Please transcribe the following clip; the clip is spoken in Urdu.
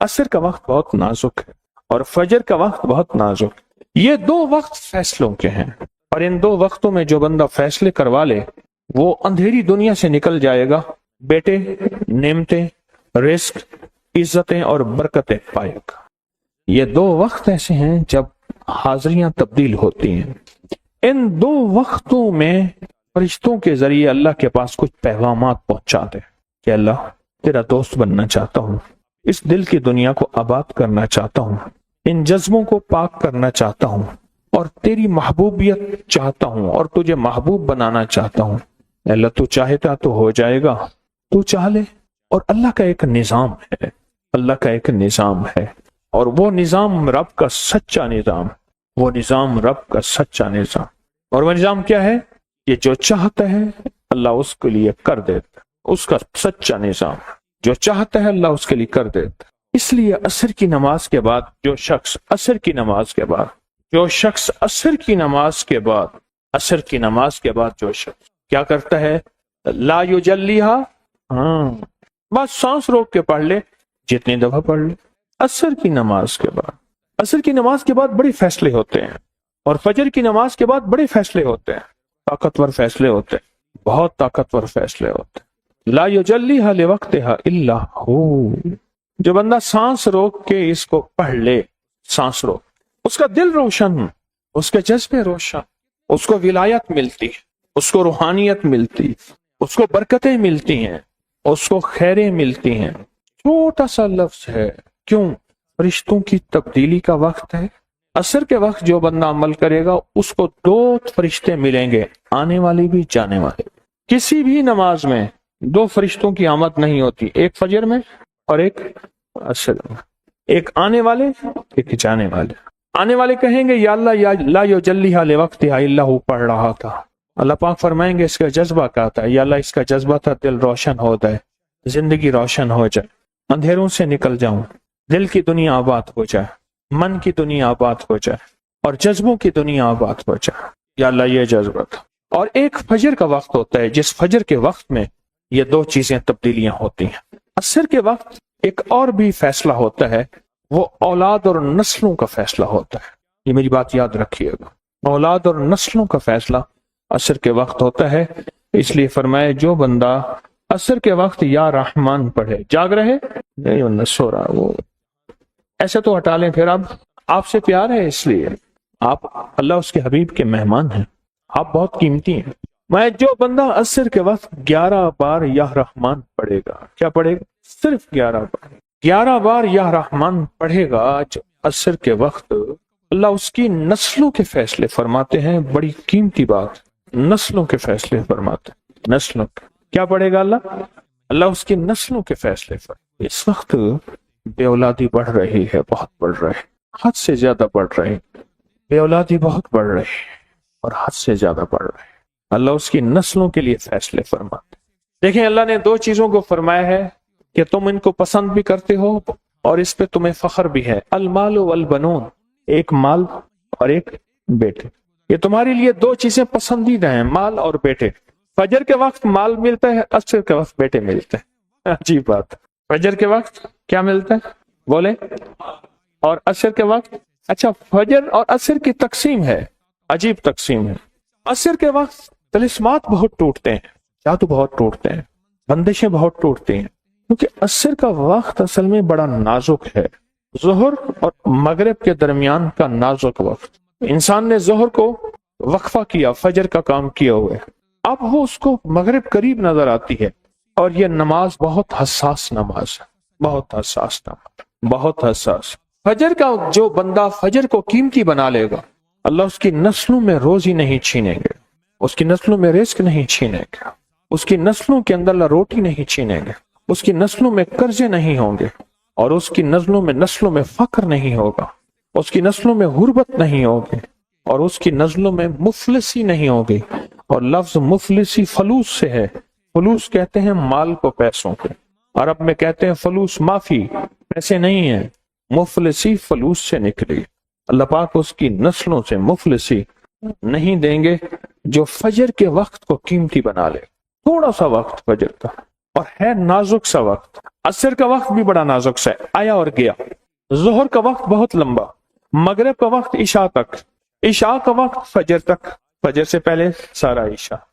عصر کا وقت بہت نازک ہے اور فجر کا وقت بہت نازک ہے۔ یہ دو وقت فیصلوں کے ہیں، اور ان دو وقتوں میں جو بندہ فیصلے کروا لے وہ اندھیری دنیا سے نکل جائے گا، بیٹے، نعمتیں، رزق، عزتیں اور برکتیں پائے گا۔ یہ دو وقت ایسے ہیں جب حاضریاں تبدیل ہوتی ہیں۔ ان دو وقتوں میں فرشتوں کے ذریعے اللہ کے پاس کچھ پیغامات پہنچاتے ہیں کہ اللہ تیرا دوست بننا چاہتا ہوں، اس دل کی دنیا کو آباد کرنا چاہتا ہوں، ان جذبوں کو پاک کرنا چاہتا ہوں، اور تیری محبوبیت چاہتا ہوں اور تجھے محبوب بنانا چاہتا ہوں۔ اللہ تو چاہتا تو ہو جائے گا، تو چاہ لے۔ اور اللہ کا ایک نظام ہے، اللہ کا ایک نظام ہے، اور وہ نظام رب کا سچا نظام، وہ نظام رب کا سچا نظام۔ اور وہ نظام کیا ہے؟ یہ جو چاہتا ہے اللہ اس کے لیے کر دیتا ہے، اس کا سچا نظام جو چاہتا ہے اللہ اس کے لیے کر دیتا ہے۔ اس لیے عصر کی نماز کے بعد جو شخص عصر کی نماز کے بعد جو شخص عصر کی نماز کے بعد عصر کی نماز کے بعد جو شخص کیا کرتا ہے؟ لا یجلیہا، بس سانس روک کے پڑھ لے، جتنی دفعہ پڑھ لے۔ عصر کی نماز کے بعد، عصر کی نماز کے بعد بڑے فیصلے ہوتے ہیں، اور فجر کی نماز کے بعد بڑے فیصلے ہوتے ہیں، طاقتور فیصلے ہوتے ہیں، بہت طاقتور فیصلے ہوتے ہیں۔ لا یجلیہا لوقتہا الا ہو، جو بندہ سانس روک کے اس کو پڑھ لے، سانس روک، اس کا دل روشن، اس کے جذبے روشن، اس کو ولایت ملتی، اس کو روحانیت ملتی، اس کو برکتیں ملتی ہیں، اس کو خیریں ملتی ہیں۔ چھوٹا سا لفظ ہے، کیوں؟ فرشتوں کی تبدیلی کا وقت ہے۔ عصر کے وقت جو بندہ عمل کرے گا اس کو دو فرشتے ملیں گے، آنے والے بھی جانے والے۔ کسی بھی نماز میں دو فرشتوں کی آمد نہیں ہوتی، ایک فجر میں اور ایک عصر میں، ایک آنے والے ایک جانے والے۔ آنے والے کہیں گے یا اللہ یا لا یجلیہا لوقتہا الا ہو، پڑھ رہا تھا، اللہ پاک فرمائیں گے اس کا جذبہ کیا تھا؟ یا اللہ اس کا جذبہ تھا دل روشن ہو جائے، زندگی روشن ہو جائے، اندھیروں سے نکل جاؤں، دل کی دنیا آباد ہو جائے، من کی دنیا آباد ہو جائے، اور جذبوں کی دنیا آباد ہو جائے۔ یا اللہ یہ جذبہ تھا۔ اور ایک فجر کا وقت ہوتا ہے جس فجر کے وقت میں یہ دو چیزیں تبدیلیاں ہوتی ہیں۔ عصر کے وقت ایک اور بھی فیصلہ ہوتا ہے، وہ اولاد اور نسلوں کا فیصلہ ہوتا ہے۔ یہ میری بات یاد رکھیے گا، اولاد اور نسلوں کا فیصلہ عصر کے وقت ہوتا ہے۔ اس لیے فرمایا جو بندہ عصر کے وقت یا رحمان پڑھے، جاگ رہے نہیں ورنہ سو رہا، وہ ایسے تو ہٹا لیں، پھر اب آپ سے پیار ہے اس لیے آپ اللہ اس کے حبیب کے مہمان ہیں، آپ بہت قیمتی ہیں۔ میں جو بندہ عصر کے وقت 11 بار یا رحمان پڑھے گا، کیا پڑھے گا؟ صرف 11 بار یا رحمان پڑھے گا جو عصر کے وقت، اللہ اس کی نسلوں کے فیصلے فرماتے ہیں۔ بڑی قیمتی بات، نسلوں کے فیصلے فرماتے ہیں، نسلوں کے۔ کیا پڑھے گا اللہ اس کی نسلوں کے فیصلے فرماتے۔ اس وقت بے اولادی بڑھ رہی ہے، بہت بڑھ رہی ہے، حد سے زیادہ بڑھ رہی، بے اولادی بہت بڑھ رہی ہے اور حد سے زیادہ بڑھ رہی ہے۔ اللہ اس کی نسلوں کے لیے فیصلے فرماتے۔ دیکھیں اللہ نے دو چیزوں کو فرمایا ہے کہ تم ان کو پسند بھی کرتے ہو اور اس پہ تمہیں فخر بھی ہے، المال والبنون، ایک مال اور ایک بیٹے۔ یہ تمہارے لیے دو چیزیں پسندیدہ ہیں، مال اور بیٹے۔ فجر کے وقت مال ملتا ہے، عصر کے وقت بیٹے ملتے ہیں۔ عجیب بات، فجر کے وقت کیا ملتا ہے بولے، اور عصر کے وقت، اچھا فجر اور عصر کی تقسیم ہے، عجیب تقسیم ہے۔ عصر کے وقت طلسمات بہت ٹوٹتے ہیں، جادو بہت ٹوٹتے ہیں، بندشیں بہت ٹوٹتی ہیں، کیونکہ عصر کا وقت اصل میں بڑا نازک ہے، ظہر اور مغرب کے درمیان کا نازک وقت۔ انسان نے ظہر کو وقفہ کیا، فجر کا کام کیا ہوئے، اب وہ اس کو مغرب قریب نظر آتی ہے، اور یہ نماز بہت حساس نماز ہے، بہت حساس نماز، بہت حساس۔ فجر کا جو بندہ فجر کو قیمتی بنا لے گا، اللہ اس کی نسلوں میں روزی نہیں چھینیں گے، اس کی نسلوں میں رزق نہیں چھینیں گے، اس کی نسلوں کے اندر اللہ روٹی نہیں چھینیں گے، اس کی نسلوں میں قرضے نہیں ہوں گے، اور اس کی نسلوں میں فقر نہیں ہوگا، اس کی نسلوں میں غربت نہیں ہوگی، اور اس کی نسلوں میں مفلسی نہیں ہوگی۔ اور لفظ مفلسی فلوس سے ہے، فلوس کہتے ہیں مال کو، پیسوں کو، عرب میں کہتے ہیں فلوس معافی، پیسے نہیں ہیں، مفلسی فلوس سے نکلی۔ اللہ پاک اس کی نسلوں سے مفلسی نہیں دیں گے جو فجر کے وقت کو قیمتی بنا لے۔ تھوڑا سا وقت فجر کا، اور ہے نازک سا وقت، عصر کا وقت بھی بڑا نازک سا ہے، آیا اور گیا۔ ظہر کا وقت بہت لمبا، مغرب کا وقت عشاء تک، عشاء کا وقت فجر تک، فجر سے پہلے سارا عشاء۔